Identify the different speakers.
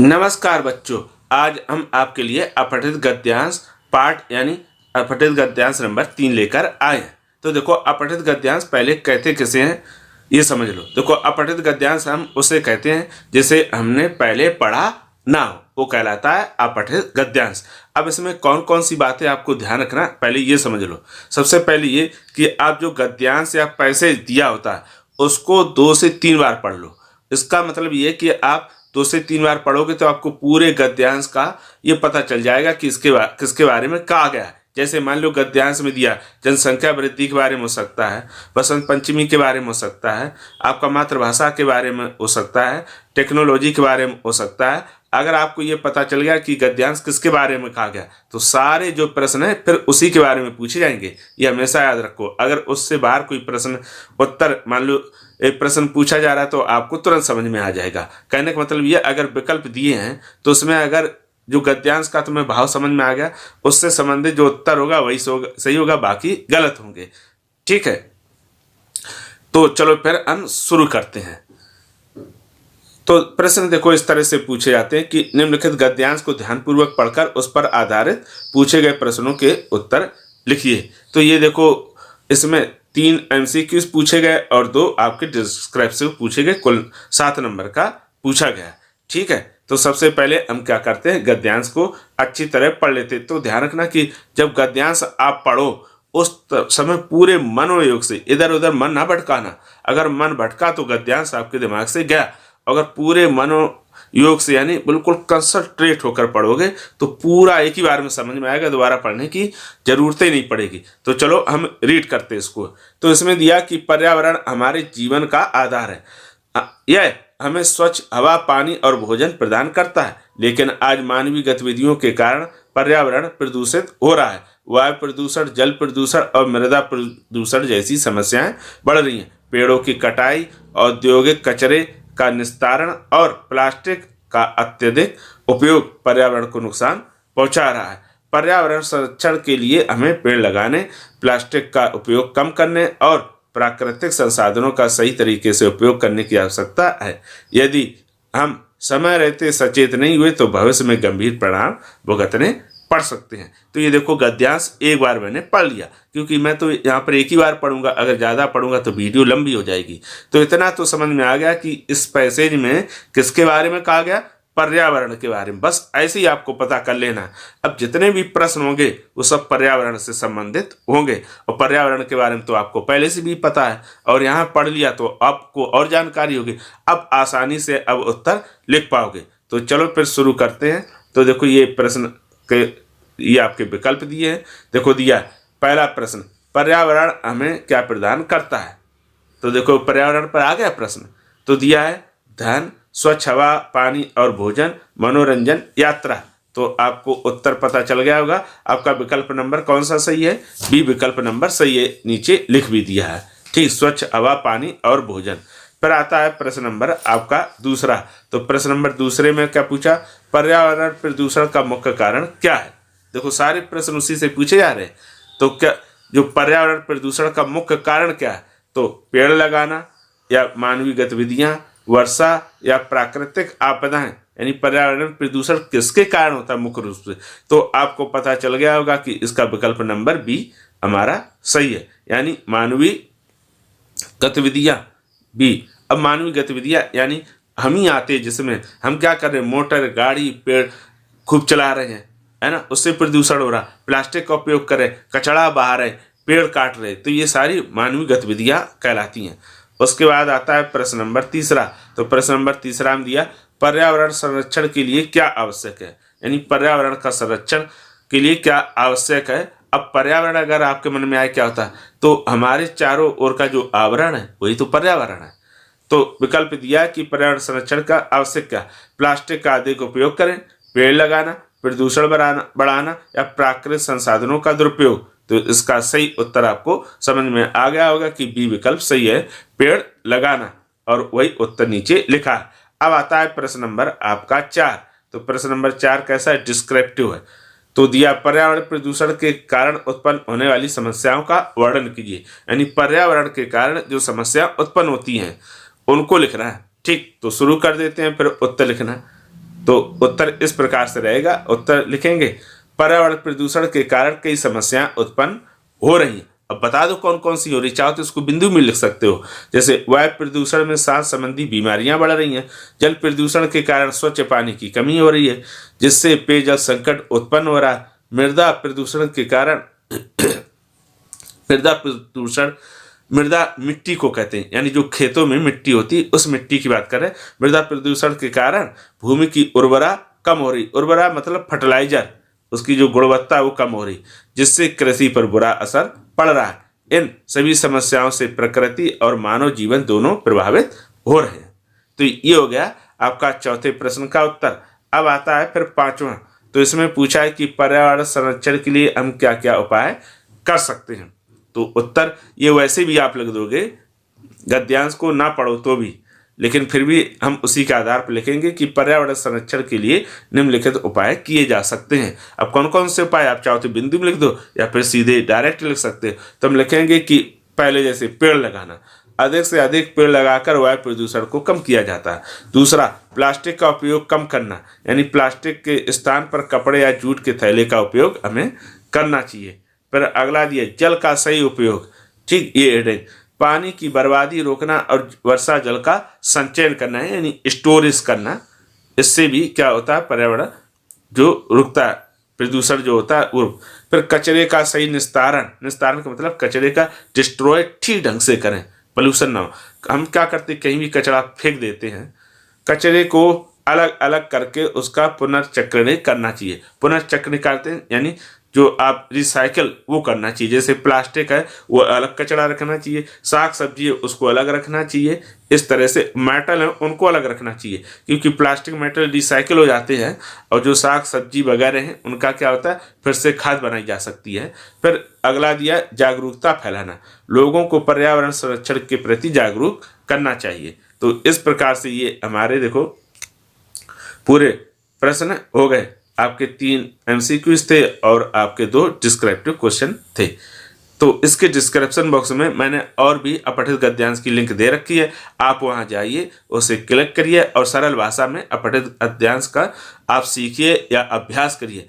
Speaker 1: नमस्कार बच्चों, आज हम आपके लिए अपठित गद्यांश पाठ यानी अपठित गद्यांश नंबर 3 लेकर आए हैं। तो देखो, अपठित गद्यांश पहले कहते किसे हैं ये समझ लो। देखो, अपठित गद्यांश हम उसे कहते हैं जिसे हमने पहले पढ़ा ना हो, वो कहलाता है अपठित गद्यांश। अब इसमें कौन कौन सी बातें आपको ध्यान रखना पहले ये समझ लो। सबसे पहले ये कि आप जो गद्यांश या पैसेज दिया होता है उसको 2 से 3 बार पढ़ लो। इसका मतलब ये कि आप 2 से 3 बार पढ़ोगे तो आपको पूरे गद्यांश का ये पता चल जाएगा कि किसके बारे में कहा गया है। जैसे मान लो गद्यांश में दिया जनसंख्या वृद्धि के बारे में हो सकता है, बसंत पंचमी के बारे में हो सकता है, आपका मातृभाषा के बारे में हो सकता है, टेक्नोलॉजी के बारे में हो सकता है। अगर आपको ये पता चल गया कि गद्यांश किसके बारे में कहा गया तो सारे जो प्रश्न है फिर उसी के बारे में पूछे जाएंगे। ये हमेशा याद रखो। अगर उससे बाहर कोई प्रश्न उत्तर, मान लो एक प्रश्न पूछा जा रहा है तो आपको तुरंत समझ में आ जाएगा। कहने का मतलब ये, अगर विकल्प दिए हैं तो उसमें अगर जो गद्यांश का तुम्हें भाव समझ में आ गया उससे संबंधित जो उत्तर होगा वही सही होगा, बाकी गलत होंगे। ठीक है, तो चलो फिर हम शुरू करते हैं। तो प्रश्न देखो इस तरह से पूछे जाते हैं कि निम्नलिखित गद्यांश को ध्यानपूर्वक पढ़कर उस पर आधारित पूछे गए प्रश्नों के उत्तर लिखिए। तो ये देखो, इसमें 3 MCQs पूछे गए और 2 आपके डिस्क्रिप्टिव पूछे गए। कुल 7 नंबर का पूछा गया। ठीक है, तो सबसे पहले हम क्या करते हैं, गद्यांश को अच्छी तरह पढ़ लेते। तो ध्यान रखना कि जब गद्यांश आप पढ़ो उस समय पूरे मनोयोग से इधर उधर मन ना भटकाना। अगर मन भटका तो गद्यांश आपके दिमाग से गया। अगर पूरे मनोयोग से यानी बिल्कुल कंसंट्रेट होकर पढ़ोगे तो पूरा एक ही बार में समझ में आएगा, दोबारा पढ़ने की जरूरत ही नहीं पड़ेगी। तो चलो हम रीड करते हैं इसको। तो इसमें दिया कि पर्यावरण हमारे जीवन का आधार है। यह हमें स्वच्छ हवा, पानी और भोजन प्रदान करता है, लेकिन आज मानवीय गतिविधियों के कारण पर्यावरण प्रदूषित हो रहा है। वायु प्रदूषण, जल प्रदूषण और मृदा प्रदूषण जैसी समस्याएं बढ़ रही हैं। पेड़ों की कटाई, औद्योगिक कचरे का निस्तारण और प्लास्टिक का अत्यधिक उपयोग पर्यावरण को नुकसान पहुंचा रहा है। पर्यावरण संरक्षण के लिए हमें पेड़ लगाने, प्लास्टिक का उपयोग कम करने और प्राकृतिक संसाधनों का सही तरीके से उपयोग करने की आवश्यकता है। यदि हम समय रहते सचेत नहीं हुए तो भविष्य में गंभीर परिणाम भुगतने पढ़ सकते हैं। तो ये देखो, गद्यांश एक बार मैंने पढ़ लिया, क्योंकि मैं तो यहाँ पर एक ही बार पढ़ूंगा। अगर ज़्यादा पढ़ूंगा तो वीडियो लंबी हो जाएगी। तो इतना तो समझ में आ गया कि इस पैसेज में किसके बारे में कहा गया, पर्यावरण के बारे में। बस ऐसे ही आपको पता कर लेना। अब जितने भी प्रश्न होंगे वो सब पर्यावरण से संबंधित होंगे, और पर्यावरण के बारे में तो आपको पहले से भी पता है और यहाँ पढ़ लिया तो आपको और जानकारी होगी। अब आसानी से अब उत्तर लिख पाओगे। तो चलो फिर शुरू करते हैं। तो देखो, ये प्रश्न के ये आपके विकल्प दिए हैं। देखो दिया पहला प्रश्न, पर्यावरण हमें क्या प्रदान करता है। तो देखो, पर्यावरण पर आ गया प्रश्न। तो दिया है धन, स्वच्छ हवा, पानी और भोजन, मनोरंजन, यात्रा। तो आपको उत्तर पता चल गया होगा। आपका विकल्प नंबर कौन सा सही है, बी विकल्प नंबर सही है, नीचे लिख भी दिया है। ठीक, स्वच्छ हवा, पानी और भोजन। फिर आता है प्रश्न नंबर आपका दूसरा। तो प्रश्न नंबर दूसरे में क्या पूछा, पर्यावरण प्रदूषण का मुख्य कारण क्या है। देखो, सारे प्रश्न उसी से पूछे जा रहे हैं। तो क्या जो पर्यावरण प्रदूषण का मुख्य कारण क्या है, तो पेड़ लगाना या मानवीय गतिविधियां, वर्षा या प्राकृतिक आपदाएं। यानी पर्यावरण प्रदूषण किसके कारण होता है मुख्य रूप से। तो आपको पता चल गया होगा कि इसका विकल्प नंबर बी हमारा सही है, यानी मानवीय गतिविधियां बी। अब मानवीय गतिविधियां यानी हम ही आते हैं जिसमें हम क्या कर रहे हैं, मोटर, गाड़ी, पेड़ खूब चला रहे हैं, है ना, उससे प्रदूषण हो रहा। प्लास्टिक का उपयोग कर रहे, कचरा बहा रहे, पेड़ काट रहे। तो ये सारी मानवीय गतिविधियां कहलाती हैं। उसके बाद आता है प्रश्न नंबर तीसरा। तो प्रश्न नंबर तीसरा में दिया, पर्यावरण संरक्षण के लिए क्या आवश्यक है। यानी पर्यावरण का संरक्षण के लिए क्या आवश्यक है। अब पर्यावरण अगर आपके मन में आए क्या होता है, तो हमारे चारों ओर का जो आवरण है वही तो पर्यावरण है। तो विकल्प दिया कि पर्यावरण संरक्षण का आवश्यक क्या, प्लास्टिक का अधिक उपयोग करें, पेड़ लगाना, प्रदूषण बढ़ाना या प्राकृतिक संसाधनों का दुरुपयोग। तो इसका सही उत्तर आपको समझ में आ गया होगा कि बी विकल्प सही है, पेड़ लगाना, और वही उत्तर नीचे लिखा है। अब आता है प्रश्न नंबर आपका 4। तो प्रश्न नंबर 4 कैसा है, डिस्क्रिप्टिव है। तो दिया पर्यावरण प्रदूषण के कारण उत्पन्न होने वाली समस्याओं का वर्णन कीजिए। यानी पर्यावरण के कारण जो समस्या उत्पन्न होती हैं उनको लिखना है। ठीक, तो शुरू कर देते हैं, फिर उत्तर लिखना। तो उत्तर इस प्रकार से रहेगा। उत्तर लिखेंगे, पर्यावरण प्रदूषण के कारण कई समस्याएं उत्पन्न हो रही हैं। अब बता दो कौन कौन सी हो रही, चाहो तो इसको बिंदु में लिख सकते हो। जैसे वायु प्रदूषण में सांस संबंधी बीमारियां बढ़ रही हैं, जल प्रदूषण के कारण स्वच्छ पानी की कमी हो रही है जिससे पेयजल संकट उत्पन्न हो रहा है, मृदा प्रदूषण के कारण मृदा प्रदूषण, मृदा मिट्टी को कहते हैं, यानी जो खेतों में मिट्टी होती है उस मिट्टी की बात करें। मृदा प्रदूषण के कारण भूमि की उर्वरा कम हो रही, उर्वरा मतलब फर्टिलाइजर, उसकी जो गुणवत्ता है वो कम हो रही, जिससे कृषि पर बुरा असर पड़ रहा है। इन सभी समस्याओं से प्रकृति और मानव जीवन दोनों प्रभावित हो रहे हैं। तो ये हो गया आपका चौथे प्रश्न का उत्तर। अब आता है फिर पांचवा। तो इसमें पूछा है कि पर्यावरण संरक्षण के लिए हम क्या क्या उपाय कर सकते हैं। तो उत्तर ये वैसे भी आप लिख दोगे, गद्यांश को ना पढ़ो तो भी, लेकिन फिर भी हम उसी के आधार पर लिखेंगे कि पर्यावरण संरक्षण के लिए निम्नलिखित उपाय किए जा सकते हैं। अब कौन कौन से उपाय, आप चाहो तो बिंदु में लिख दो या फिर सीधे डायरेक्ट लिख सकते हो। तो हम लिखेंगे कि पहले जैसे पेड़ लगाना, अधिक से अधिक पेड़ लगाकर वायु प्रदूषण को कम किया जाता है। दूसरा, प्लास्टिक का उपयोग कम करना, यानी प्लास्टिक के स्थान पर कपड़े या जूट के थैले का उपयोग हमें करना चाहिए। फिर अगला दिया जल का सही उपयोग, ठीक, ये हेडिंग, पानी की बर्बादी रोकना और वर्षा जल का संचयन करना है, यानी स्टोरेज करना। इससे भी क्या होता है, पर्यावरण जो रुकता है, प्रदूषण जो होता है वो। फिर कचरे का सही निस्तारण, निस्तारण का मतलब कचरे का डिस्ट्रॉय ठीक ढंग से करें, पोल्यूशन ना हो। हम क्या करते, कहीं भी कचरा फेंक देते हैं, कचरे को अलग अलग करके उसका पुनर्चक्रण करना चाहिए। पुनर्चक्रण करते हैं यानी जो आप रिसाइकल वो करना चाहिए। जैसे प्लास्टिक है वो अलग कचरा रखना चाहिए, साग सब्जी है उसको अलग रखना चाहिए, इस तरह से मेटल है उनको अलग रखना चाहिए, क्योंकि प्लास्टिक मेटल रिसाइकल हो जाते हैं और जो साग सब्जी वगैरह हैं उनका क्या होता है, फिर से खाद बनाई जा सकती है। फिर अगला दिया जागरूकता फैलाना, लोगों को पर्यावरण संरक्षण के प्रति जागरूक करना चाहिए। तो इस प्रकार से ये हमारे देखो पूरे प्रश्न हो गए। आपके 3 MCQs थे और आपके 2 डिस्क्रिप्टिव क्वेश्चन थे। तो इसके डिस्क्रिप्शन बॉक्स में मैंने और भी अपठित गद्यांश की लिंक दे रखी है, आप वहां जाइए, उसे क्लिक करिए और सरल भाषा में अपठित गद्यांश का आप सीखिए या अभ्यास करिए।